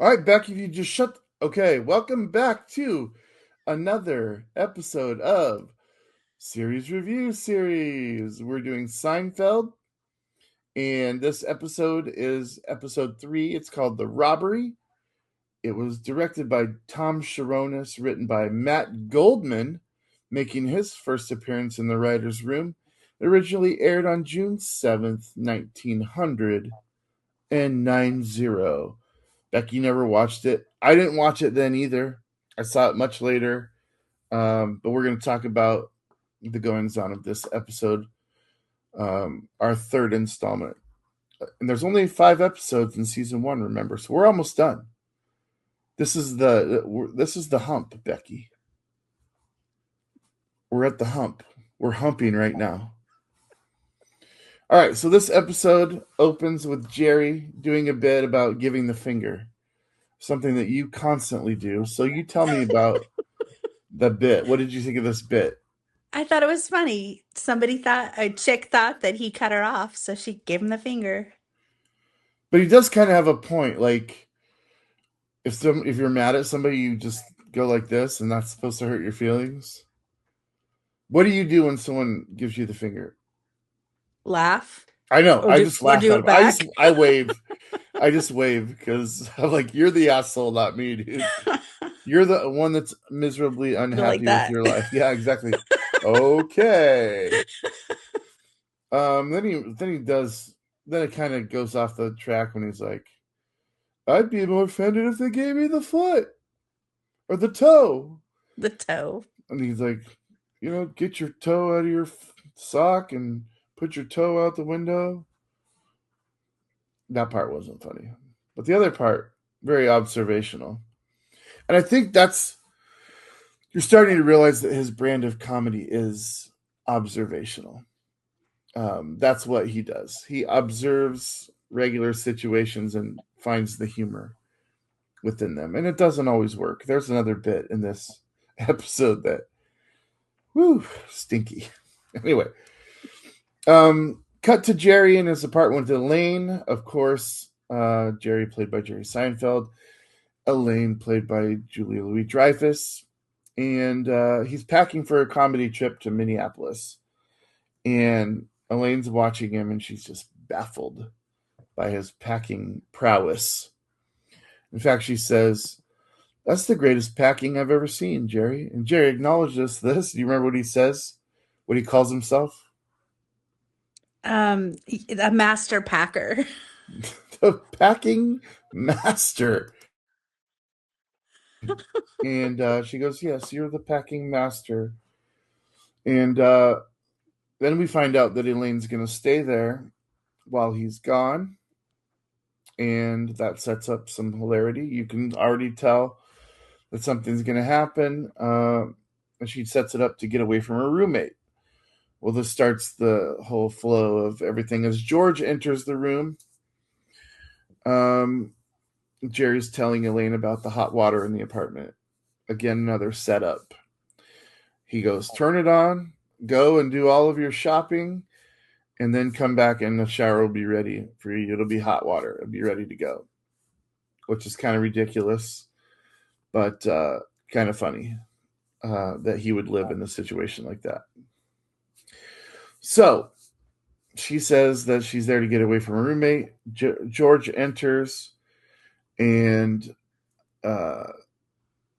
All right, Becky, if you just shut. Okay, welcome back to another episode of Series Review Series. We're doing Seinfeld, and this episode is episode 3. It's called The Robbery. It was directed by Tom Sharonis, written by Matt Goldman, making his first appearance in the writer's room. It originally aired on June 7th, 1990. Becky never watched it. I didn't watch it then either. I saw it much later. But we're going to talk about the goings on of this episode, our third installment. And there's only 5 episodes in season 1, remember? So we're almost done. This is the hump, Becky. We're at the hump. We're humping right now. All right, so this episode opens with Jerry doing a bit about giving the finger, something that you constantly do. So you tell me about the bit. What did you think of this bit? I thought it was funny. A chick thought that he cut her off, so she gave him the finger. But he does kind of have a point. Like if you're mad at somebody, you just go like this, and that's supposed to hurt your feelings. What do you do when someone gives you the finger? Laugh I know. or I do just or laugh do at it him. I just back. I wave. I just wave because I'm like, you're the asshole, not me, dude. You're the one that's miserably Go like unhappy with that. your life. Yeah, exactly. Okay. Then he does. Then it kind of goes off the track when he's like, "I'd be more offended if they gave me the foot or the toe." The toe. And he's like, get your toe out of your sock and put your toe out the window. That part wasn't funny, but the other part, very observational. And I think that's you're starting to realize that his brand of comedy is observational. That's what he does. He observes regular situations and finds the humor within them, and it doesn't always work. There's another bit in this episode that, whew, stinky. Anyway, cut to Jerry in his apartment with Elaine. Of course, Jerry played by Jerry Seinfeld, Elaine played by Julia Louis Dreyfus, and he's packing for a comedy trip to Minneapolis. And Elaine's watching him, and she's just baffled by his packing prowess. In fact, she says, "That's the greatest packing I've ever seen, Jerry." And Jerry acknowledges this. Do you remember what he says? What he calls himself? A master packer. The packing master. And she goes, "Yes, you're the packing master." And then we find out that Elaine's going to stay there while he's gone. And that sets up some hilarity. You can already tell that something's going to happen. And she sets it up to get away from her roommate. Well, this starts the whole flow of everything as George enters the room. Um, Jerry's telling Elaine about the hot water in the apartment. Again, another setup. He goes, "Turn it on, go and do all of your shopping, and then come back and the shower will be ready for you. It'll be hot water. It'll be ready to go," which is kind of ridiculous, but kind of funny that he would live in a situation like that. So she says that she's there to get away from her roommate. George enters, and uh,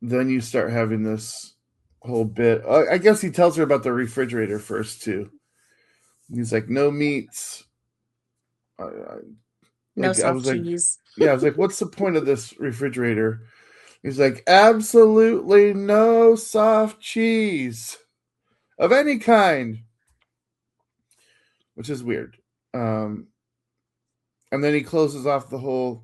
then you start having this whole bit. I guess he tells her about the refrigerator first, too. He's like, "No meats." No I soft was like, cheese. yeah, I was like, "What's the point of this refrigerator?" He's like, "Absolutely no soft cheese of any kind," which is weird. Um, and then he closes off the whole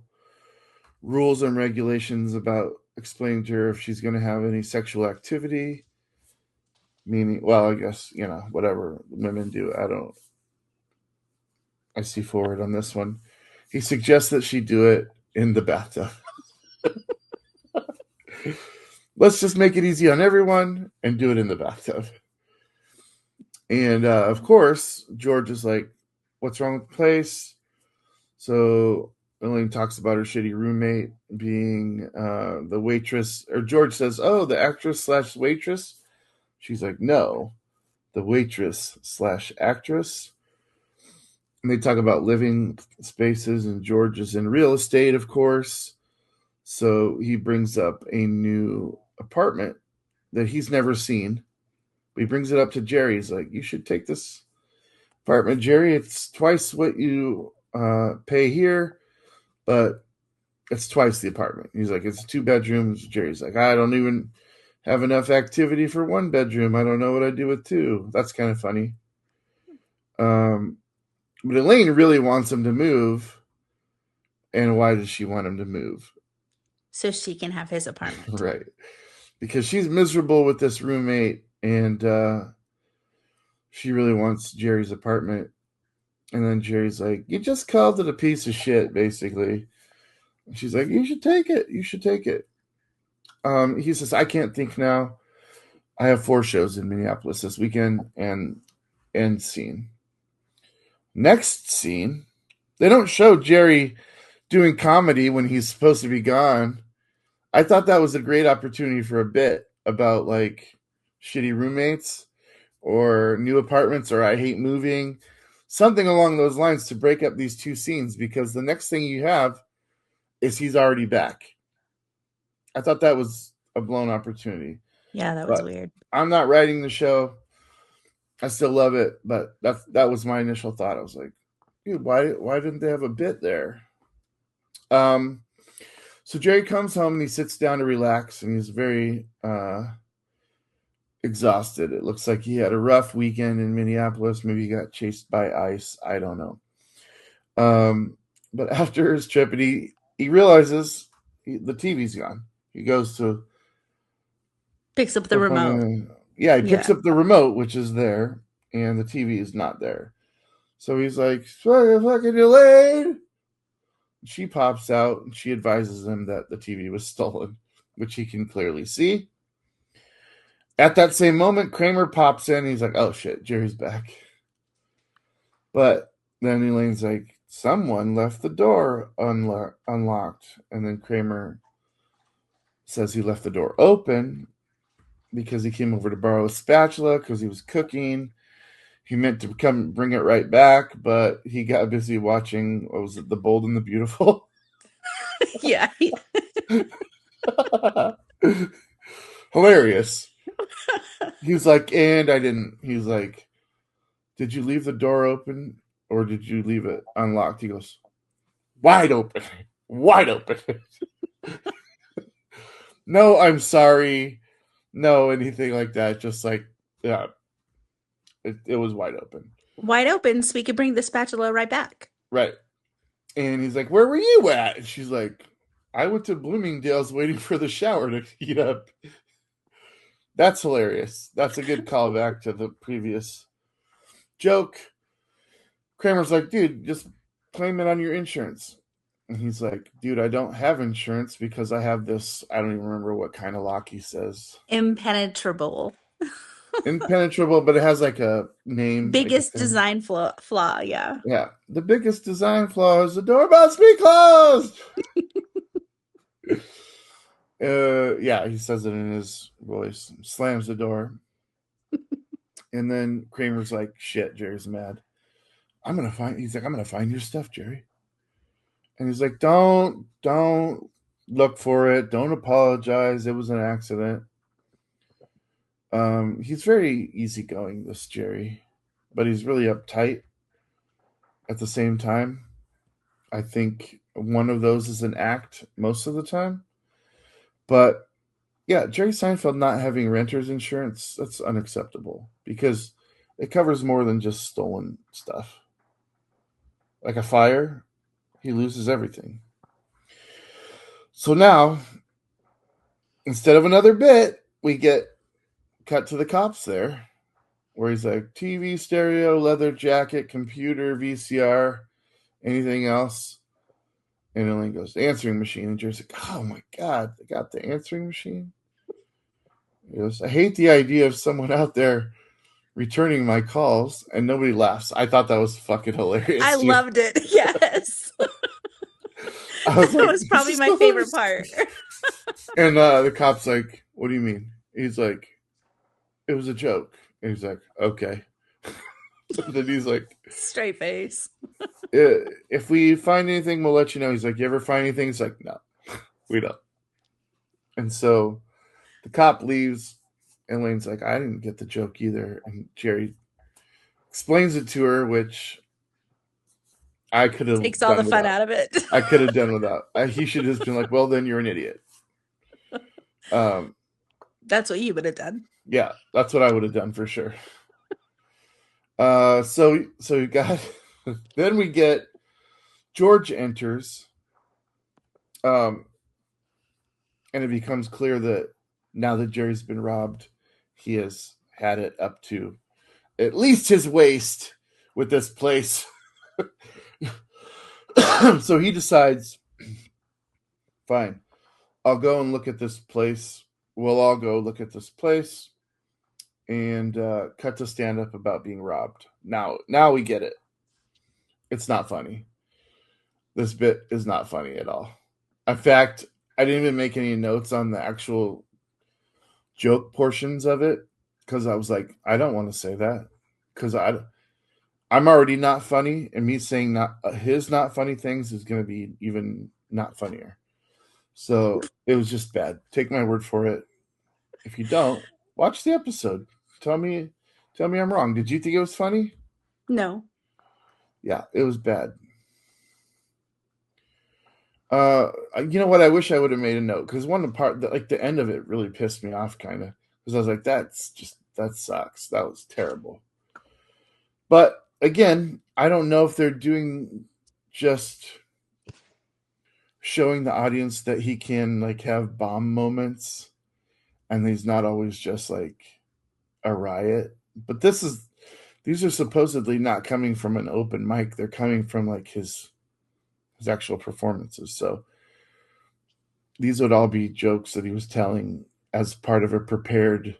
rules and regulations about explaining to her if she's going to have any sexual activity. Meaning, well, I guess, whatever women do. I see forward on this one. He suggests that she do it in the bathtub. Let's just make it easy on everyone and do it in the bathtub. And of course, George is like, "What's wrong with the place?" So Elaine talks about her shitty roommate being the waitress, or George says, "Oh, the actress slash waitress." She's like, "No, the waitress slash actress." And they talk about living spaces, and George is in real estate, of course. So he brings up a new apartment that he's never seen. But he brings it up to Jerry. He's like, "You should take this apartment, Jerry. It's twice what you pay here, but it's twice the apartment." He's like, "It's 2 bedrooms." Jerry's like, "I don't even have enough activity for 1 bedroom. I don't know what I'd do with two." That's kind of funny. Um, but Elaine really wants him to move. And why does she want him to move? So she can have his apartment. Right. Because she's miserable with this roommate, and she really wants Jerry's apartment. And then Jerry's like, "You just called it a piece of shit," basically. And she's like, "You should take it. You should take it." He says, "I can't think now. I have 4 shows in Minneapolis this weekend." And end scene. Next scene, they don't show Jerry doing comedy when he's supposed to be gone. I thought that was a great opportunity for a bit about like shitty roommates or new apartments or I hate moving, something along those lines to break up these two scenes, because the next thing you have is he's already back. I thought that was a blown opportunity, Yeah, that was but weird. I'm not writing the show. I still love it, but that was my initial thought. I was like, dude, why didn't they have a bit there? Um, so Jerry comes home and he sits down to relax, and he's very exhausted. It looks like he had a rough weekend in Minneapolis. Maybe he got chased by ice. I don't know. But after his trip, and he realizes the TV's gone. He goes to Picks up the open remote. yeah, he picks Yeah. up the remote, which is there, and the TV is not there. So he's like, "Fucking delayed." She pops out and she advises him that the TV was stolen, which he can clearly see. At that same moment, Kramer pops in. He's like, "Oh shit, Jerry's back." But then Elaine's like, "Someone left the door unlocked." And then Kramer says he left the door open because he came over to borrow a spatula because he was cooking. He meant to come bring it right back, but he got busy watching, what was it, The Bold and the Beautiful? Yeah. Hilarious. He was like, "And I didn't." He was like, "Did you leave the door open or did you leave it unlocked?" He goes, "Wide open, wide open." "No, I'm sorry. No, anything like that. Just like, yeah, it was wide open." Wide open so we could bring the spatula right back. Right. And he's like, "Where were you at?" And she's like, "I went to Bloomingdale's waiting for the shower to heat up." That's hilarious. That's a good callback to the previous joke. Kramer's like, "Dude, just claim it on your insurance." And he's like, "Dude, I don't have insurance because I have this," I don't even remember what kind of lock he says. Impenetrable. Impenetrable, but it has like a name, like a Biggest thing. design flaw. Yeah. Yeah. "The biggest design flaw is the door must be closed." Yeah, he says it in his voice, slams the door. And then Kramer's like, "Shit, Jerry's mad. He's like, I'm gonna find your stuff, Jerry." And he's like, "Don't look for it. Don't apologize. It was an accident." He's very easygoing, this Jerry, but he's really uptight at the same time. I think one of those is an act most of the time. But yeah, Jerry Seinfeld not having renter's insurance, that's unacceptable because it covers more than just stolen stuff. Like a fire, he loses everything. So now, instead of another bit, we get cut to the cops there, where he's like, "TV, stereo, leather jacket, computer, VCR, anything else?" And Elaine goes, "Answering machine." And Jerry's like, "Oh my God, they got the answering machine?" He goes, "I hate the idea of someone out there returning my calls." And nobody laughs. I thought that was fucking I hilarious, dude. loved it. Yes. I was That like, was this probably is my the favorite worst. part. And the cop's like, what do you mean? He's like, it was a joke. And he's like, okay. Then he's like, Straight face. If we find anything, we'll let you know. He's like, you ever find anything? He's like, no, we don't. And so the cop leaves, and Lane's like, I didn't get the joke either. And Jerry explains it to her, which I could have Takes all the done fun without. out of it. I could have done without. He should have just been like, well, then you're an idiot. Um, That's what you would have done. yeah, that's what I would have done for sure. So you got. Then we get George enters, um, and it becomes clear that now that Jerry's been robbed, he has had it up to at least his waist with this place. So he decides, fine, I'll go and look at this place. We'll all go look at this place and cut to stand up about being robbed. Now we get it. It's not funny. This bit is not funny at all. In fact, I didn't even make any notes on the actual joke portions of it because I was like, I don't want to say that because I'm already not funny, and me saying not his not funny things is going to be even not funnier. So it was just bad. Take my word for it. If you don't, watch the episode. Tell me, tell me I'm wrong. Did you think it was funny? No. Yeah, it was bad. You know what? I wish I would have made a note because one part, like the end of it, really pissed me off, kind of, because I was like, that sucks. That was terrible. But again, I don't know if they're doing just showing the audience that he can like have bomb moments, and he's not always just like a riot. But these are supposedly not coming from an open mic; they're coming from like his actual performances. So these would all be jokes that he was telling as part of a prepared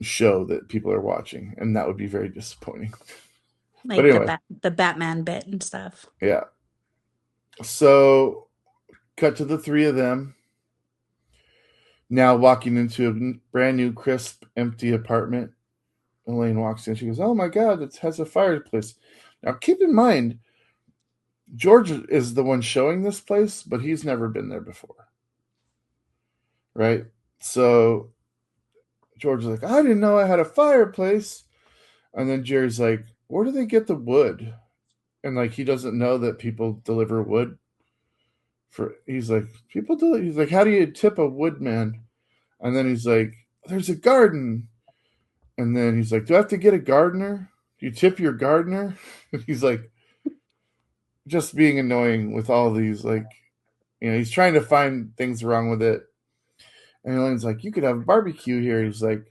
show that people are watching, and that would be very disappointing. But Like anyway, the Batman bit and stuff. yeah. So cut to the three of them now walking into a brand new, crisp, empty apartment. Elaine walks in. She goes, "Oh my God, it has a fireplace." Now, keep in mind, George is the one showing this place, but he's never been there before, right? So George is like, "I didn't know I had a fireplace," and then Jerry's like, "Where do they get the wood?" And like he doesn't know that people deliver wood. He's like, "People do." He's like, "How do you tip a woodman?" And then he's like, "There's a garden." And then he's like, "Do I have to get a gardener? Do you tip your gardener?" And he's like, just being annoying with all these, like, he's trying to find things wrong with it. And Elaine's like, "You could have a barbecue here." He's like,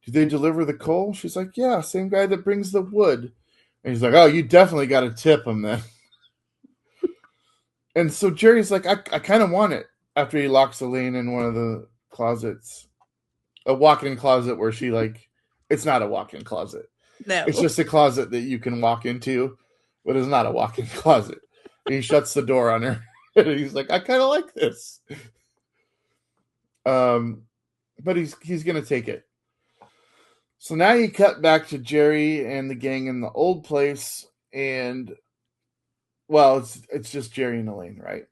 "Do they deliver the coal?" She's like, "Yeah, same guy that brings the wood." And he's like, "Oh, you definitely got to tip him then." And so Jerry's like, I kind of want it after he locks Elaine in one of the closets, a walk-in closet where she like, it's not a walk-in closet. It's No. just a closet that you can walk into, but it's not a walk-in closet. And he shuts the door on her. And he's like, I kind of like this. Um, but he's gonna take it. So now you cut back to Jerry and the gang in the old place, and well, it's just Jerry and Elaine, right?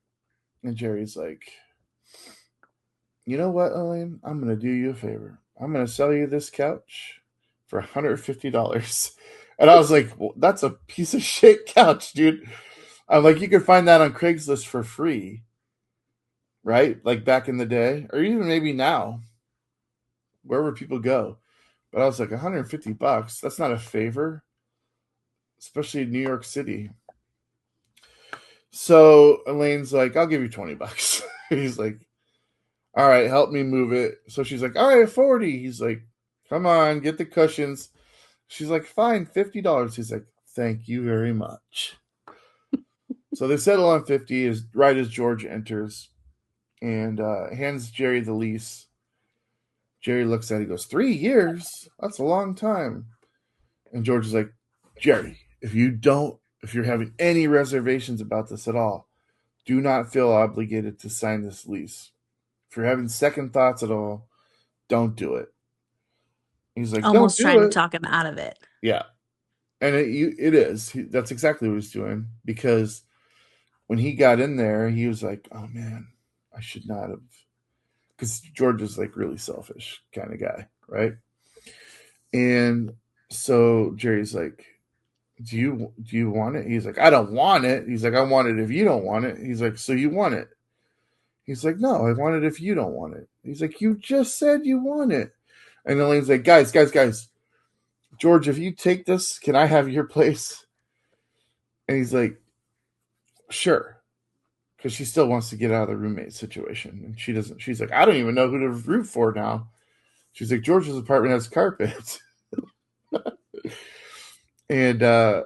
And Jerry's like, you know what, Elaine? I'm gonna do you a favor. I'm gonna sell you this couch for $150. And I was like, well, that's a piece of shit couch, dude. I'm like, you could find that on Craigslist for free, right? Like back in the day, or even maybe now, wherever people go. But I was like, $150. That's not a favor, especially in New York City. So Elaine's like, I'll give you $20. He's like, all right, help me move it. So she's like, all right, 40. He's like, come on, get the cushions. She's like, fine, $50. He's like, thank you very much. So they settle on 50 as right as George enters and hands Jerry the lease. Jerry looks at it, he goes, 3 years? That's a long time. And George is like, Jerry, if you're having any reservations about this at all, Do not feel obligated to sign this lease. If you're having second thoughts at all, don't do it. He's like, don't Almost do trying to it. talk him out of it. Yeah. And it is. That's exactly what he's doing because when he got in there, he was like, oh man, I should not have. Because George is like really selfish kind of guy, right? And so Jerry's like, do you want it? He's like, I don't want it. He's like, I want it if you don't want it. He's like, so you want it? He's like, no, I want it if you don't want it. He's like, you just said you want it. And Elaine's like, guys, George, if you take this, can I have your place? And he's like, sure. Because she still wants to get out of the roommate situation. And she doesn't, she's like, I don't even know who to root for now. She's like, George's apartment has carpet. And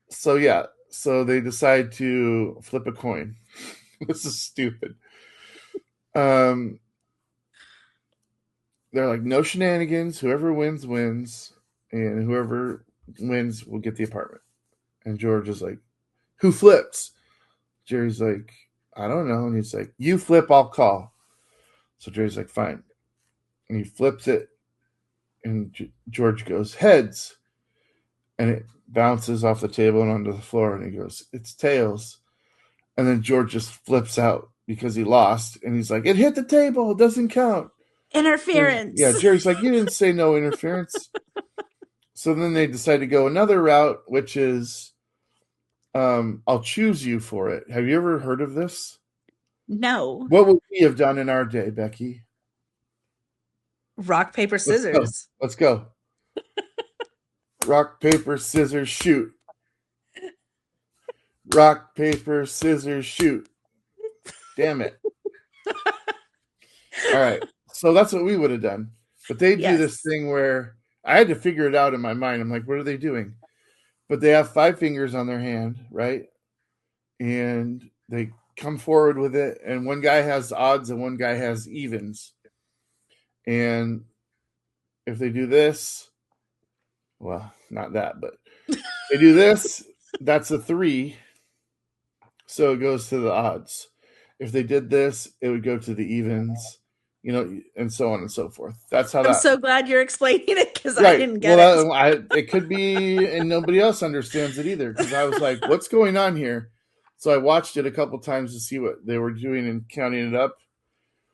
so, yeah. So they decide to flip a coin. This is stupid. Um, they're like, no shenanigans. Whoever wins, wins. And whoever wins will get the apartment. And George is like, who flips? Jerry's like, I don't know. And he's like, you flip, I'll call. So Jerry's like, fine. And he flips it. And George goes, heads. And it bounces off the table and onto the floor. And he goes, it's tails. And then George just flips out because he lost. And he's like, it hit the table. It doesn't count. Interference. Jerry's like, you didn't say no interference. So then they decide to go another route, which is, I'll choose you for it. Have you ever heard of this? No. What would we have done in our day, Becky? Rock, paper, Let's go. scissors. Let's go. Rock, paper, scissors, shoot. Rock, paper, scissors, shoot. Damn it. All right. So that's what we would have done. But they do this Yes. thing where I had to figure it out in my mind. I'm like, what are they doing? But they have 5 fingers on their hand, right? And they come forward with it. And one guy has odds and one guy has evens. And if they do this, well, not that, but they do this, that's a 3. So it goes to the odds. If they did this, it would go to the evens, and so on and so forth. That's how I'm that. so glad you're explaining it because I Right. didn't get it. Well, it could be, and nobody else understands it either because I was like, what's going on here? So I watched it a couple times to see what they were doing and counting it up.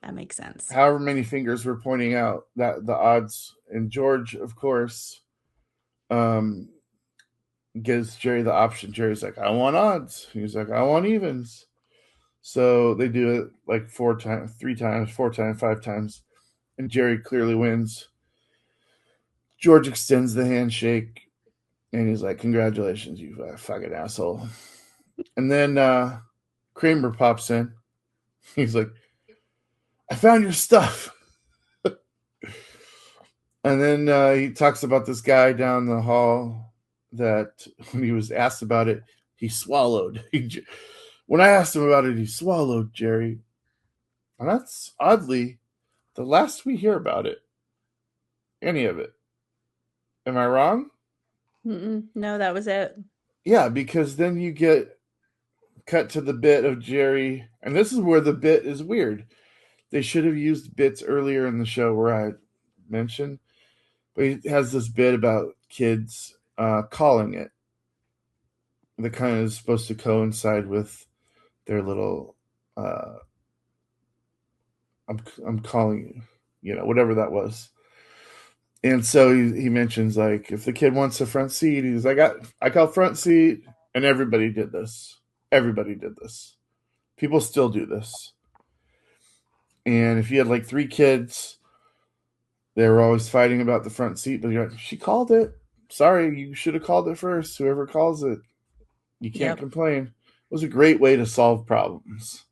That makes sense. However many fingers were pointing out that the odds, and George, of course, um, gives Jerry the option. Jerry's like, I want odds. He's like, I want evens. So they do it like 4 times, 3 times, 4 times, 5 times, and Jerry clearly wins. George extends the handshake, and he's like, congratulations, you fucking asshole. And then Kramer pops in. He's like, I found your stuff. And then he talks about this guy down the hall that when he was asked about it, he swallowed. When I asked him about it, he swallowed, Jerry. And that's oddly the last we hear about it. Any of it. Am I wrong? No, that was it. Yeah, because then you get cut to the bit of Jerry. And this is where the bit is weird. They should have used bits earlier in the show where I mentioned. But he has this bit about kids calling it. That kind of is supposed to coincide with their little I'm calling you, whatever that was. And so he mentions like if the kid wants a front seat, he's like I call front seat, and everybody did this. Everybody did this. People still do this. And if you had like 3 kids, they were always fighting about the front seat, but you're like, she called it. Sorry, you should have called it first. Whoever calls it, you can't complain. It was a great way to solve problems.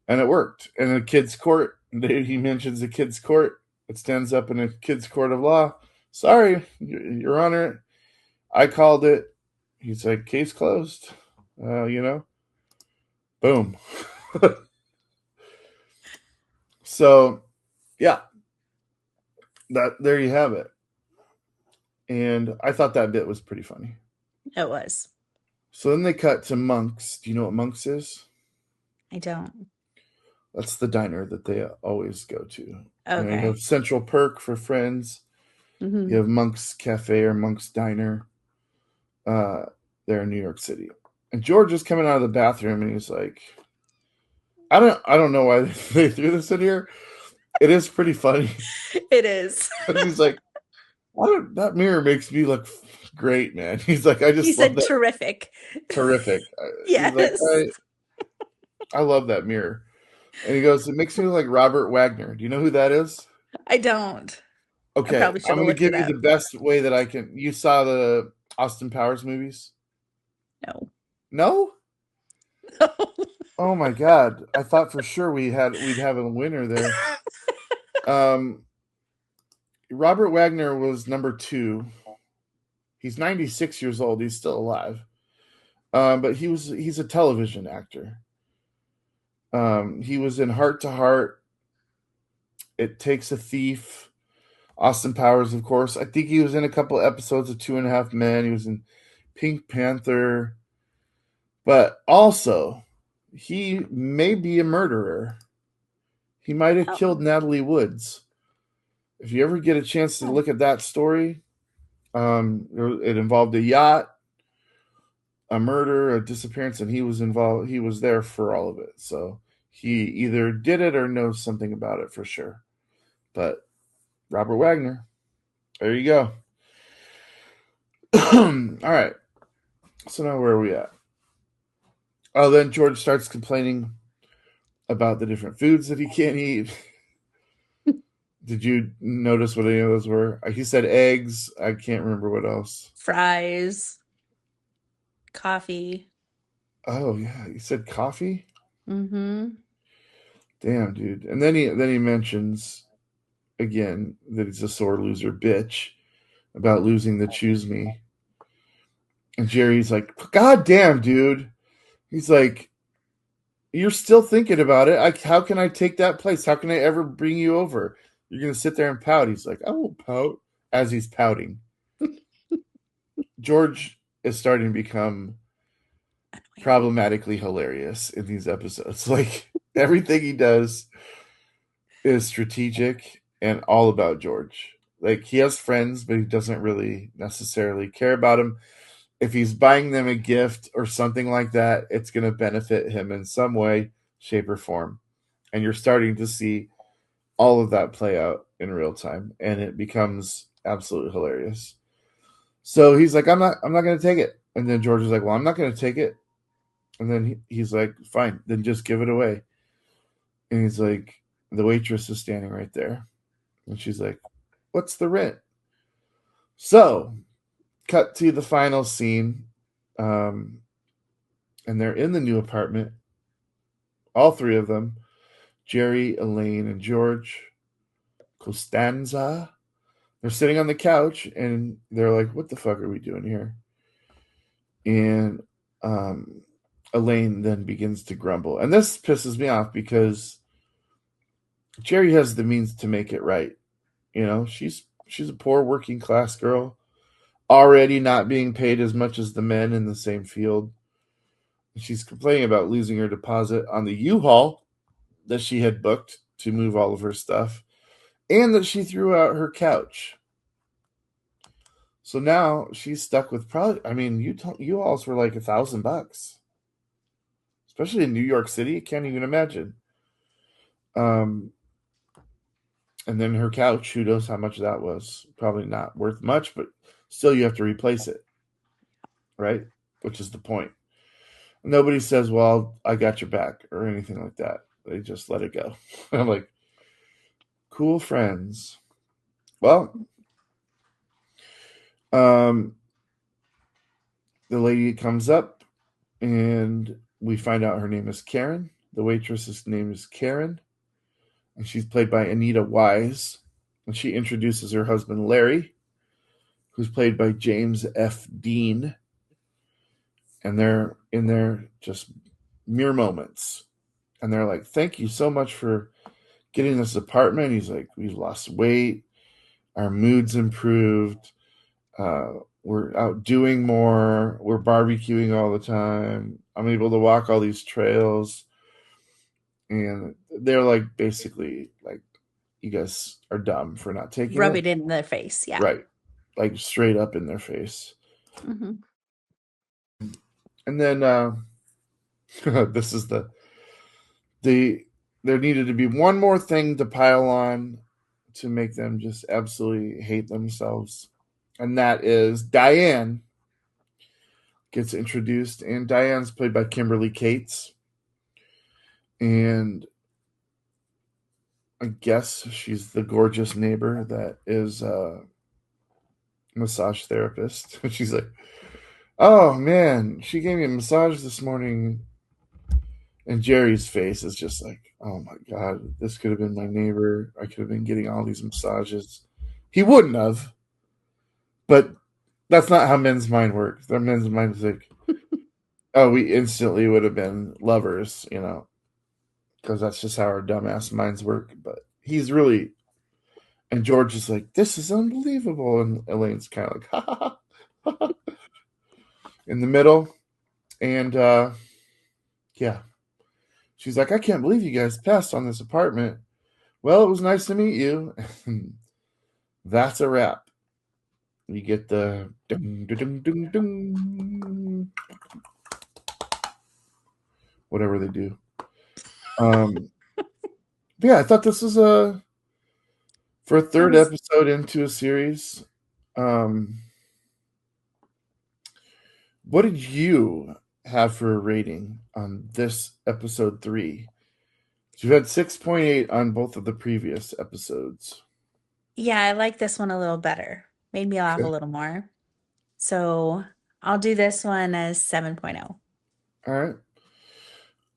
And it worked. And the kids' court, he mentions the kids' court. It stands up in a kids' court of law. Sorry, Your Honor, I called it. He's like, case closed. Boom. So, yeah, there you have it. And I thought that bit was pretty funny. It was. So then they cut to Monks. Do you know what Monks is? I don't. That's the diner that they always go to. You know, you Okay. have Central Perk for friends. You Hmm. have Monk's Cafe or Monk's Diner uh, there in New York City. And George is coming out of the bathroom and he's like, I don't know why they threw this in here. It is pretty funny. It is. And he's like, that mirror makes me look great, man. He's like, I He just love said that. terrific. Terrific. He's like, Yes. I love that mirror. And he goes, it makes me look like Robert Wagner. Do you know who that is? I don't. I Okay, probably I'm should have going to looked give it you the up. best way that I can. You saw the Austin Powers movies? No. No? Oh my God. I thought for sure we'd have a winner there. Um, Robert Wagner was number two. He's 96 years old. He's still alive. But he's a television actor. He was in Heart to Heart. It Takes a Thief. Austin Powers, of course. I think he was in a couple episodes of Two and a Half Men. He was in Pink Panther. But also, he may be a murderer. He might have Oh. killed Natalie Woods. If you ever get a chance to Oh. look at that story, it involved a yacht, a murder, a disappearance, and he was involved. He was there for all of it. So he either did it or knows something about it for sure. But Robert Wagner, there you go. All right. So now where are we at? Oh, then George starts complaining about the different foods that he can't eat. Did you notice what any of those were? He said eggs. I can't remember what else. Fries, coffee. Oh yeah, he said coffee. Mm-hmm. Damn, dude. And then he mentions again that he's a sore loser bitch about losing the choose me. And Jerry's like, God damn, dude. He's like, you're still thinking about it. How can I take that place? How can I ever bring you over? You're gonna sit there and pout. He's like, I won't pout as he's pouting. George is starting to become problematically hilarious in these episodes. Like everything he does is strategic and all about George. Like he has friends, but he doesn't really necessarily care about them. If he's buying them a gift or something like that, it's going to benefit him in some way, shape, or form. And you're starting to see all of that play out in real time, and it becomes absolutely hilarious. So he's like, I'm not going to take it. And then George is like, well, I'm not going to take it. And then he's like, fine, then just give it away. And he's like, the waitress is standing right there. And she's like, what's the rent? So, cut to the final scene. Um, and they're in the new apartment, all three of them Jerry, Elaine, and George Costanza. They're sitting on the couch and they're like, what the fuck are we doing here? And um, Elaine then begins to grumble. And this pisses me off because Jerry has the means to make it right. You know, she's a poor working class girl, already not being paid as much as the men in the same field. She's complaining about losing her deposit on the U-Haul that she had booked to move all of her stuff, and that she threw out her couch. So now she's stuck with probably. I mean, U-Hauls were like $1,000, especially in New York City. I can't even imagine. Um, and then her couch. Who knows how much that was? Probably not worth much, but still, you have to replace it, right? Which is the point. Nobody says, "Well, I got your back" or anything like that. They just let it go. I'm like, cool friends. Well, um, the lady comes up, and we find out her name is Karen. The waitress's name is Karen, and she's played by Anita Wise. And she introduces her husband Larry, who's played by James F. Dean. And they're in there just mere moments. And they're like, "Thank you so much for getting this apartment." He's like, "We've lost weight. Our mood's improved. Uh, we're out doing more. We're barbecuing all the time. I'm able to walk all these trails." and they're like basically like, you guys are dumb for not taking Rub it. it in their face. Yeah. Right. Like straight up in their face. Hmm. And then this is the there needed to be one more thing to pile on to make them just absolutely hate themselves. And that is Diane gets introduced, and Diane's played by Kimberly Cates. And I guess she's the gorgeous neighbor that is a massage therapist. She's like, oh man, she gave me a massage this morning. And Jerry's face is just like, oh my God, this could have been my neighbor. I could have been getting all these massages. He wouldn't have, but that's not how men's mind works. Their men's mind is like, oh, we instantly would have been lovers, because that's just how our dumbass minds work. But he's really, and George is like, this is unbelievable. And Elaine's kind of like, ha ha ha, in the middle. And yeah, she's like, I can't believe you guys passed on this apartment. Well, it was nice to meet you. That's a wrap. You get the ding, ding, ding, ding, whatever they do. Yeah, I thought this was for a That third was, episode into a series. Um, what did you have for a rating on this episode 3? You had 6.8 on both of the previous episodes. yeah, I like this one a little better. Made me laugh a Okay. little more. So I'll do this one as 7.0. All right.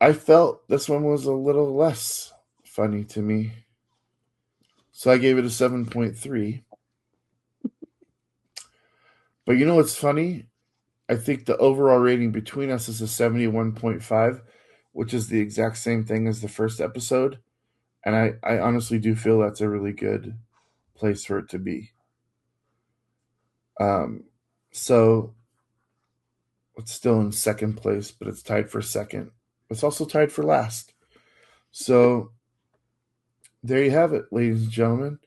I felt this one was a little less funny to me. So I gave it a 7.3. But you know what's funny? I think the overall rating between us is a 71.5, which is the exact same thing as the first episode. And I honestly do feel that's a really good place for it to be. Um, so it's still in second place, but it's tied for second. It's also tied for last. So there you have it, ladies and gentlemen.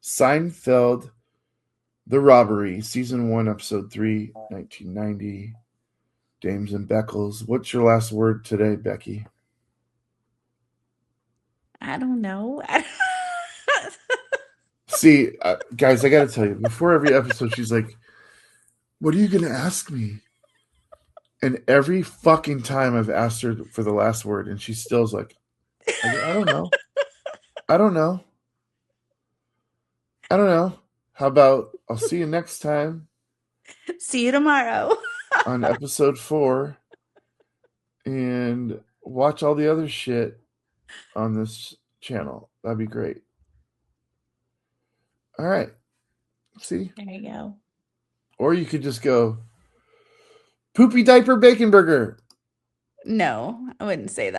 Seinfeld, The Robbery, Season 1, Episode 3, 1990. James and Beckles. What's your last word today, Becky? I don't know. See, guys, I got to tell you, before every episode, she's like, what are you going to ask me? And every fucking time I've asked her for the last word, and she still's like, I don't know. I don't know. I don't know. How about I'll see you next time See you tomorrow. on episode 4 and watch all the other shit on this channel. That'd be great. All right. See? There you go. Or you could just go, poopy diaper bacon burger. No, I wouldn't say that.